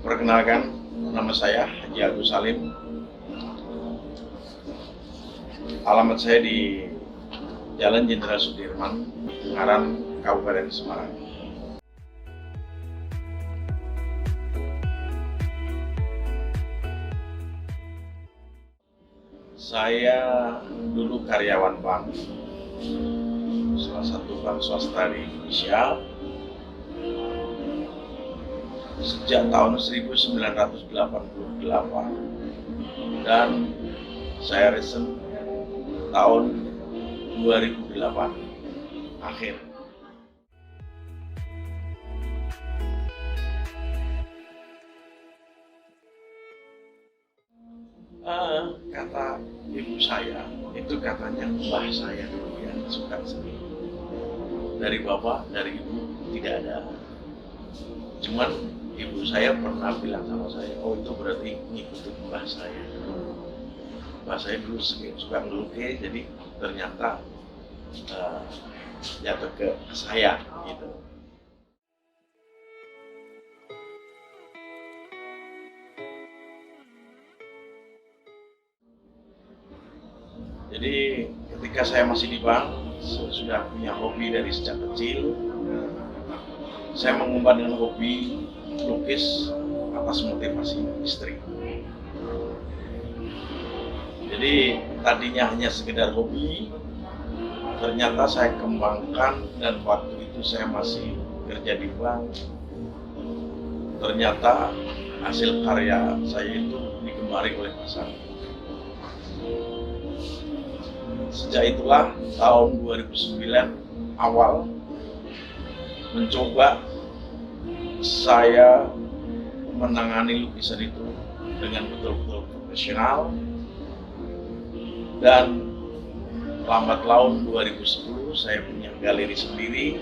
Perkenalkan, nama saya Haji Agus Salim. Alamat saya di Jalan Jenderal Sudirman, Ungaran, Kabupaten Semarang. Saya dulu karyawan bank, salah satu bank swasta di Indonesia. Sejak tahun 1988 dan saya resign tahun 2008 akhir. Kata ibu saya itu katanya mbah saya dulu yang suka seni. Dari bapak, dari ibu tidak ada. Cuman ibu saya pernah bilang sama saya, oh itu berarti ngikutin mbah saya. Mbah saya dulu suka ngelukis, jadi ternyata jatuh ke saya gitu. Jadi ketika saya masih di bank, saya sudah punya hobi dari sejak kecil. Saya mengumbar dengan hobi lukis atas motivasi istri. Jadi tadinya hanya sekedar hobi, ternyata saya kembangkan dan waktu itu saya masih kerja di bank. Ternyata hasil karya saya itu digemari oleh pasar. Sejak itulah tahun 2009 awal mencoba saya menangani lukisan itu dengan betul-betul profesional, dan lambat laun 2010 saya punya galeri sendiri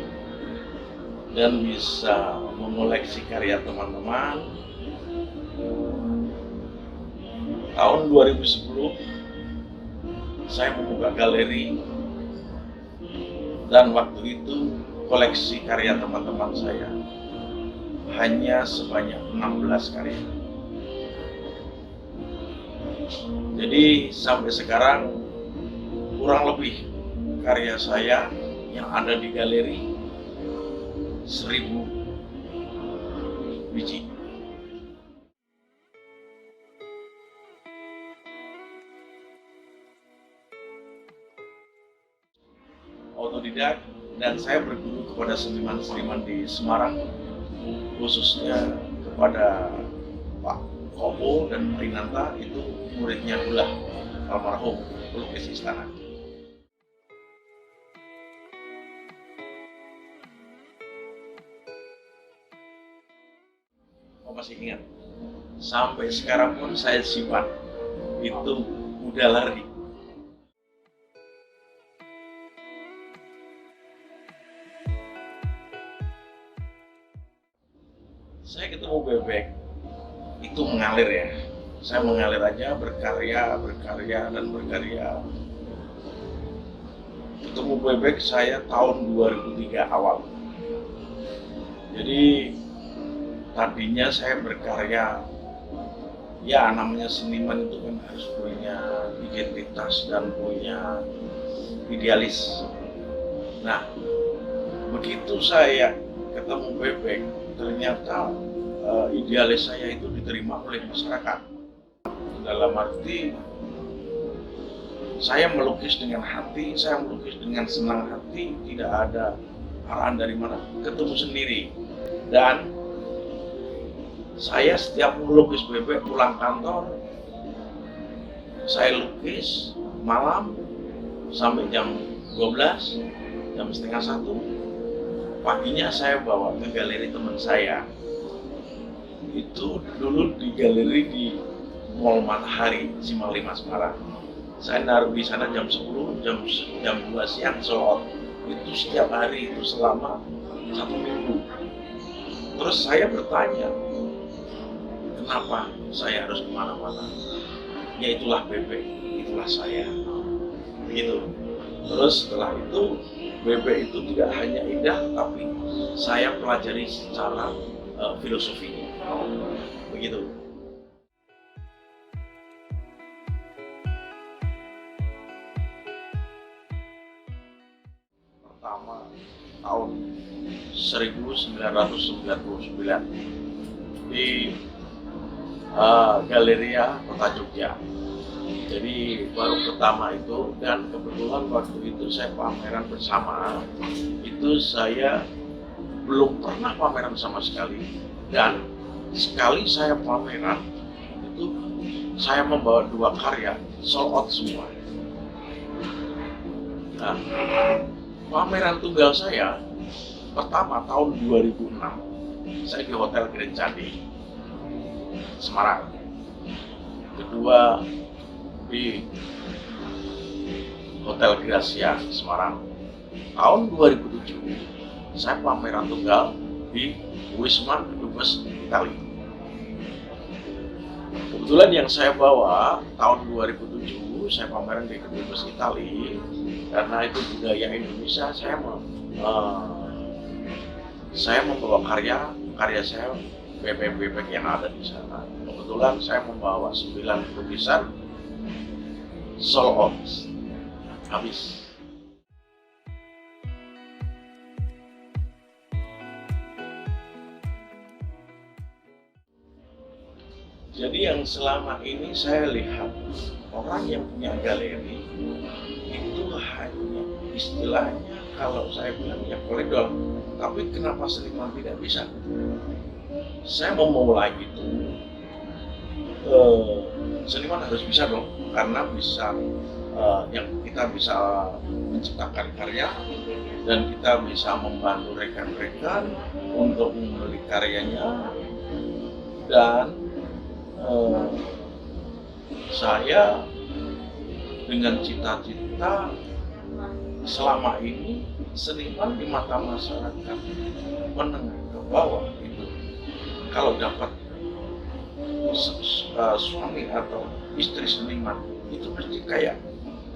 dan bisa mengoleksi karya teman-teman. Tahun 2010 saya membuka galeri, dan waktu itu koleksi karya teman-teman saya hanya sebanyak 16 karya. Jadi sampai sekarang kurang lebih karya saya yang ada di galeri 1000 biji. Otodidak, dan saya berguru kepada seniman-seniman di Semarang, khususnya kepada Pak Kopo dan Pak Inanta, itu muridnya Dullah almarhum pelukis istana. Oh, masih ingat? Sampai sekarang pun saya simpan, itu kuda lari. Saya ketemu bebek, itu mengalir ya. Saya mengalir aja, berkarya, dan berkarya. Ketemu bebek saya tahun 2003 awal. Jadi tadinya saya berkarya, ya namanya seniman itu kan harus punya identitas dan punya idealis. Nah, begitu saya ketemu bebek, ternyata idealis saya itu diterima oleh masyarakat. Dalam arti saya melukis dengan hati, saya melukis dengan senang hati, tidak ada arahan dari mana, ketemu sendiri. Dan saya setiap melukis bebek pulang kantor, saya lukis malam sampai jam 12, jam setengah 1. Paginya saya bawa ke galeri teman saya. Itu dulu di galeri di Mall Matahari, Simpang 5 Semarang. Saya naruh di sana jam 10, jam 2 siang sold. Itu setiap hari, itu selama 1 minggu. Terus saya bertanya, kenapa saya harus kemana-mana? Ya itulah bebek, itulah saya. Begitu. Terus setelah itu bebek itu tidak hanya indah, tapi saya pelajari secara filosofinya. Begitu. begitu. Pertama tahun 1999 di Galeria Kota Jogja. Jadi baru pertama itu, dan kebetulan waktu itu saya pameran bersama, itu saya belum pernah pameran sama sekali, dan sekali saya pameran itu saya membawa 2 karya sold out semua. Nah, pameran tunggal saya pertama tahun 2006, saya di Hotel Grand Candi Semarang. Kedua di Hotel Gracia Semarang. Tahun 2007 saya pameran tunggal di Wisma Dubes Itali. Kebetulan yang saya bawa tahun 2007 saya pameran di Dubes Itali, karena itu budaya Indonesia. Saya membawa karya saya, bebek yang ada di sana. Kebetulan saya membawa 9 lukisan sold out, habis. Jadi yang selama ini saya lihat, orang yang punya galeri itu hanya istilahnya, kalau saya bilang ya koridor, tapi kenapa seniman tidak bisa? Saya memulai itu, seniman harus bisa dong, karena bisa yang kita bisa menciptakan karya, dan kita bisa membantu rekan-rekan untuk membeli karyanya. Dan saya dengan cita-cita selama ini seniman di mata masyarakat menengah ke bawah itu, kalau dapat suami atau istri seniman itu pasti kayak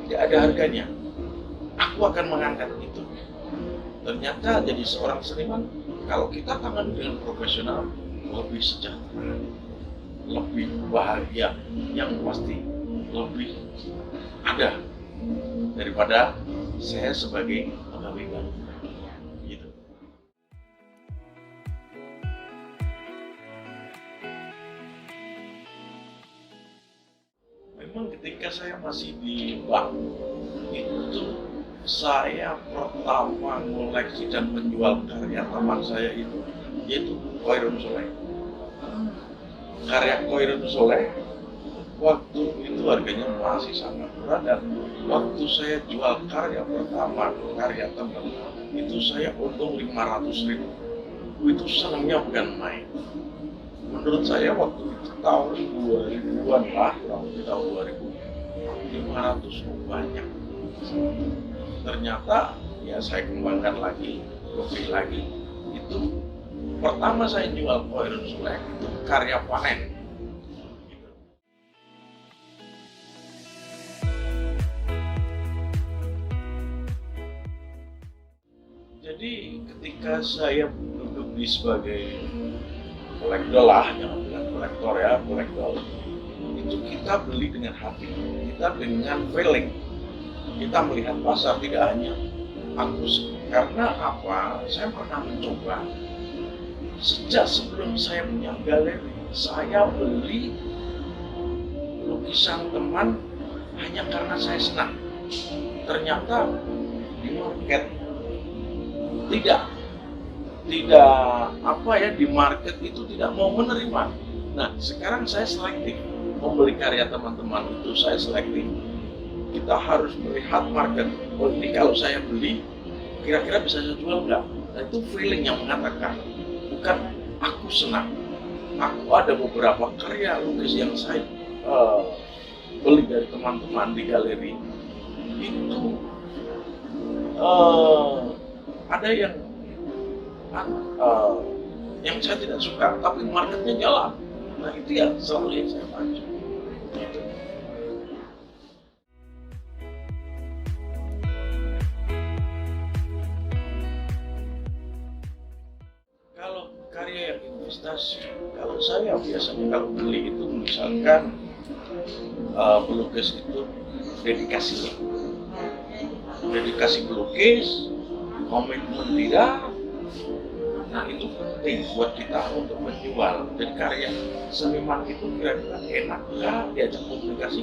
tidak ada harganya. Aku akan mengangkat itu. Ternyata jadi seorang seniman, kalau kita tangani dengan profesional, lebih sejahtera, lebih bahagia, yang pasti lebih ada daripada saya sebagai pegawai bank. Gitu. Memang ketika saya masih di bank itu, saya pertama mengoleksi dan menjual karya teman saya itu, yaitu Koirun Soleh. Karya Koirun Soleh waktu itu harganya masih sangat murah, dan waktu saya jual karya pertama, karya teman, itu saya untung 500.000. Itu senangnya bukan main. Menurut saya waktu itu tahun 2000-an lah, tahun 2000, 500 banyak. Ternyata ya saya kembangkan lagi, lebih lagi. Itu pertama saya jual Koirun Soleh itu karya panen. Jadi ketika saya duduk di sebagai kolektor lah, jangan bilang kolektor ya, kolektor, itu kita beli dengan hati, kita dengan feeling. Kita melihat pasar, tidak hanya aku, karena apa? Saya pernah mencoba sejak sebelum saya punya galeri, saya beli lukisan teman hanya karena saya senang. Ternyata di market di market itu tidak mau menerima. Nah, sekarang saya selektif membeli karya teman-teman itu, saya selektif. Kita harus melihat market. Oh, ini kalau saya beli, kira-kira bisa saya jual nggak? Nah, itu feeling yang mengatakan, bukan aku senang. Aku ada beberapa karya lukis yang saya beli dari teman-teman di galeri. Itu ada yang saya tidak suka, tapi marketnya jalan. Nah, itu yang selalu yang saya baca. Gitu. Kalau karya yang itu prestasi. Kalau saya biasanya kalau beli itu misalkan pelukis itu dedikasinya, dedikasi pelukis, komitmen tidak. Nah itu penting buat kita untuk menjual. Dan karya seniman itu kira-kira enak nggak diajak komunikasi?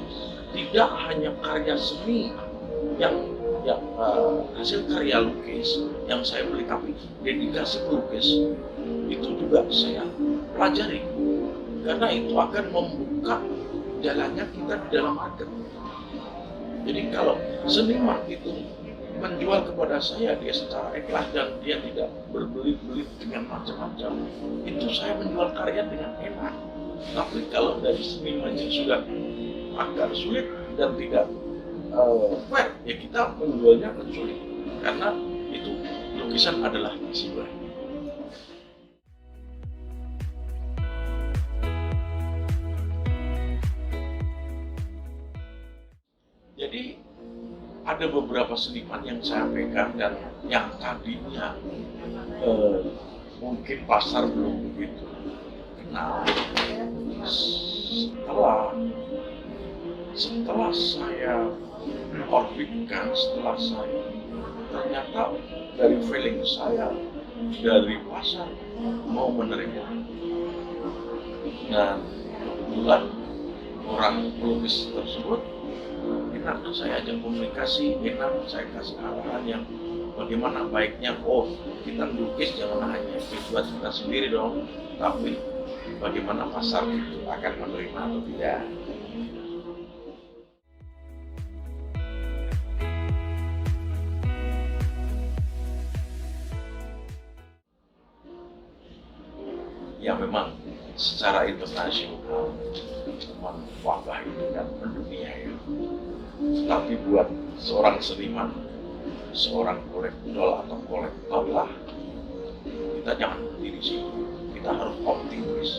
Tidak hanya karya seni yang hasil karya lukis yang saya beli, tapi dedikasi pelukis itu juga saya pelajari, karena itu akan membuka jalannya kita di dalam market. Jadi kalau seniman itu menjual kepada saya, dia secara ikhlas dan dia tidak berbelit-belit dengan macam-macam, itu saya menjual karya dengan enak. Tapi kalau dari senimannya sudah agak sulit dan tidak fair, ya kita menjualnya akan sulit, karena itu lukisan adalah jiwa. Jadi ada beberapa seniman yang saya pegang dan yang tadinya mungkin pasar belum begitu kenal. Setelah saya orbitkan, setelah saya ternyata dari feeling saya, dari pasar mau menerima. Dan kebetulan orang pelukis tersebut enak, saya ajak komunikasi, enak saya kasih arahan yang bagaimana baiknya. Oh, kita melukis jangan hanya buat kita sendiri dong, tapi bagaimana pasar itu akan menerima atau tidak. Ya memang secara internasional teman wabah itu kan mendunia ya. Tapi buat seorang seniman, seorang kolektor atau kolektor lah, kita jangan berdiri di situ. Kita harus optimis.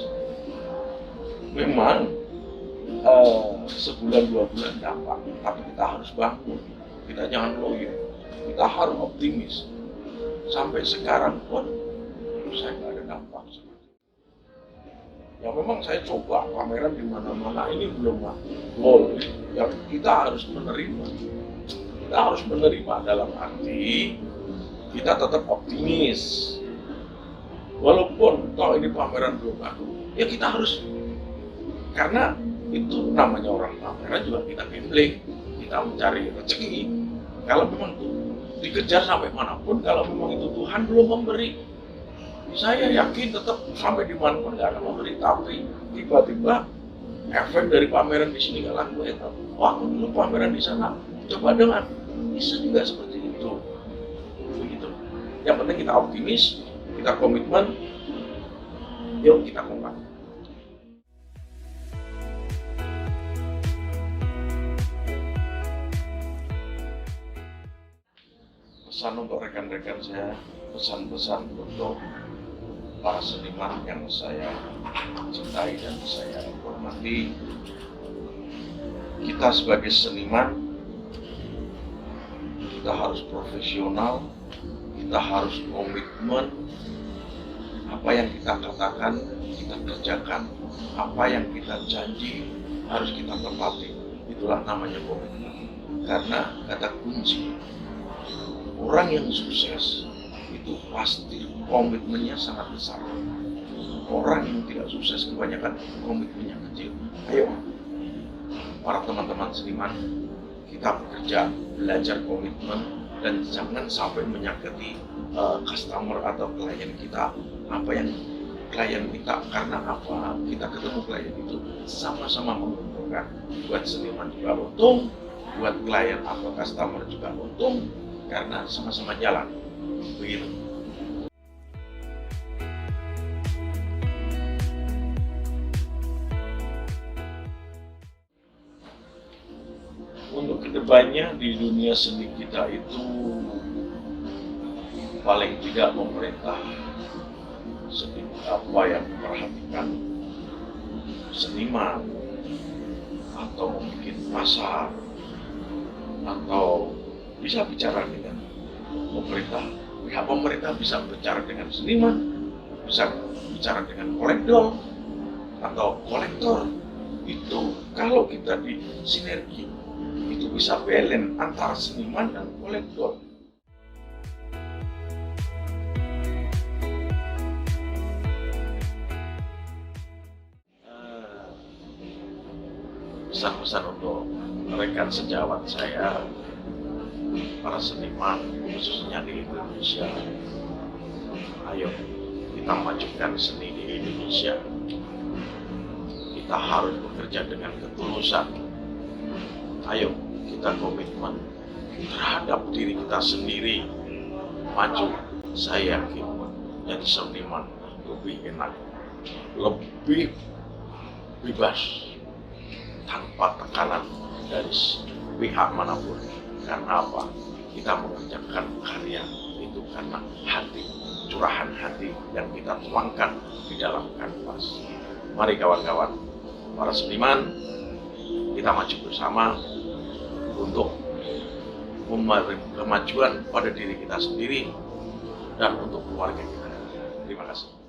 Memang sebulan 2 bulan dapat, tapi kita harus bangun. Kita jangan loyo. Kita harus optimis. Sampai sekarang pun saya nggak ada dampak. Ya memang saya coba pameran di mana-mana, ini belum goal. Ya kita harus menerima. Kita harus menerima dalam arti kita tetap optimis. Walaupun toh ini pameran belum laku, ya kita harus, karena itu namanya orang pameran juga kita gambling, kita mencari rezeki. Kalau memang itu dikejar sampai manapun, kalau memang itu Tuhan belum memberi, saya yakin tetap sampai di mana pun nggak akan memberi. Tapi tiba-tiba efek dari pameran di sini nggak laku, wah aku dulu pameran di sana coba dengar, bisa juga seperti itu. Begitu. Yang penting kita optimis, kita komitmen, yuk kita kompak. Pesan untuk rekan-rekan saya, pesan-pesan untuk para seniman yang saya cintai dan saya hormati. Kita sebagai seniman, kita harus profesional, kita harus komitmen. Apa yang kita katakan, kita kerjakan. Apa yang kita janji, harus kita tepati. Itulah namanya komitmen. Karena kata kunci, orang yang sukses itu pasti komitmennya sangat besar. Orang yang tidak sukses kebanyakan komitmennya kecil. Ayo, para teman-teman seniman, kita bekerja, belajar komitmen, dan jangan sampai menyakiti customer atau klien kita. Apa yang klien minta, karena apa? Kita ketemu klien itu sama-sama menguntungkan. Buat seniman juga untung, buat klien atau customer juga untung, karena sama-sama jalan. Begitu. Untuk kedepannya di dunia seni kita itu paling tidak pemerintah sedikit yang memperhatikan seniman, atau membuat pasar, atau bisa bicara dengan pemerintah. Pihak pemerintah bisa bicara dengan seniman, bisa bicara dengan kolektor atau kolektor. Itu kalau kita di sinergi, itu bisa balance antara seniman dan kolektor. Pesan-pesan untuk rekan sejawat saya, para seniman khususnya di Indonesia, ayo kita majukan seni di Indonesia. Kita harus bekerja dengan ketulusan. Ayo kita komitmen terhadap diri kita sendiri, maju. Saya yakin jadi seniman lebih enak, lebih bebas, tanpa tekanan dari pihak manapun. Karena apa? Kita mengerjakan karya itu karena hati, curahan hati yang kita tuangkan di dalam kanvas. Mari kawan-kawan, para seniman, kita maju bersama untuk memberi kemajuan pada diri kita sendiri dan untuk keluarga kita. Terima kasih.